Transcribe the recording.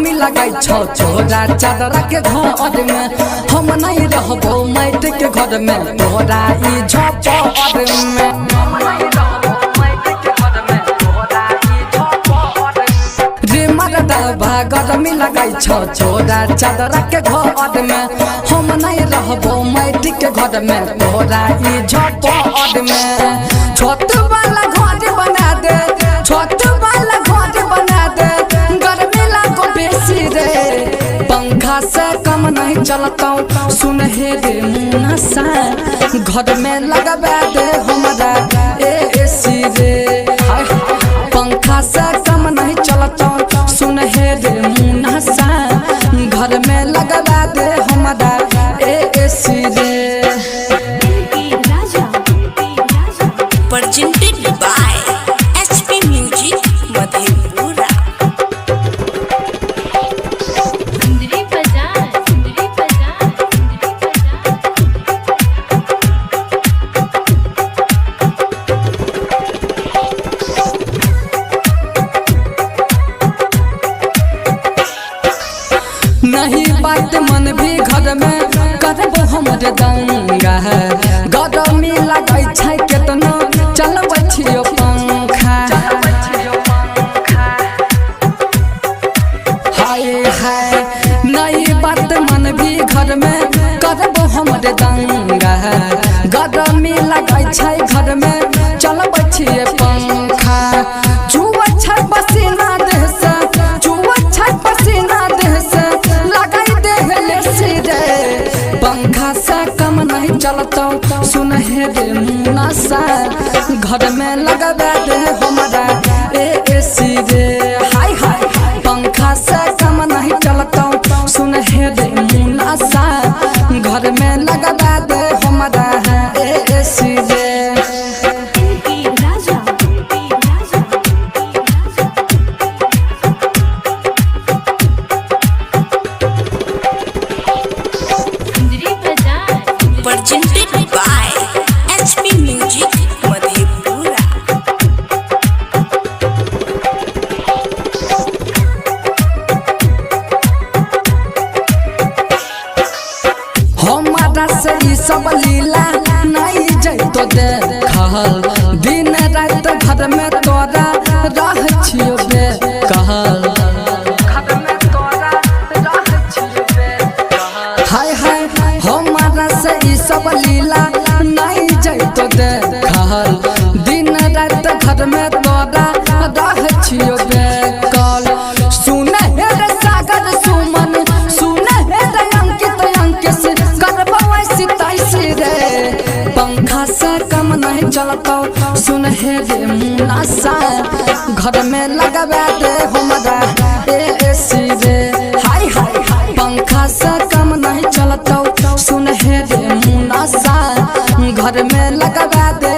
गर्मी लगाई छौ छोरा चादर के घर में हम नहीं रहबो माइट के घर में तोरा ई झोपड़ में रे मरदा गर्मी लगाई छौ छोरा चादर के घर में हम नहीं रहबो माइट के घर में तोरा ई झोपड़ में छोट वाला घर बना दे छोट वाला घर बना दे गर्मी लागो बेसी रे पंखा से कम नहीं चलता सुन हे रे मुनसा घर में लगवा दे हमारा एसी रे पंखा से कम नहीं चलता सुन हे रे मुनसा घर में लगवा दे हमारा एसी रे presented by HP Music Madhepura। सुंदरी बाजार सुंदरी बाजार नहीं बात मन भी घर में करबो हमर दंगा गर्मी लगै छै केतना चलबै छियो पंखा हाय हाय नहीं बात मन भी घर में करबो हमर दंगा गर्मी लगै छै घर में चलबै छियो पंखा जुआ छै पसीना देह से जुआ छै पसीना देह से लगाई दे रे पंखा से कम नहीं चलता सुन हे रे मुनसा घर में लगवा दे हमारा एसी रे हाय हाय पंखा से कम नहीं चलता सुन हे रे मुनसा घर में लगवा दे हमारा एसी रे Presented by HP Music Madhepura। हमारा से ई सब लीला नहीं जैतो देखल दिन रात घर में तोरा रह छियो बेकहल हाय हाय हमारा से ई सब लीला नहीं जैतो देखल दिन रात घर में तोरा रह छियो बेकल सुन हे रे सागर सुमन सुन हे रे अंकित अंकेश करबो ऐसी तैसी रे पंखा से कम नहीं चलता सुन हे रे मुनसा घर में लगवा दे हमारा एसी रे हाय हाय पंखा से कम नहीं चलता सुन हे रे मुनसा घर में लगवा दे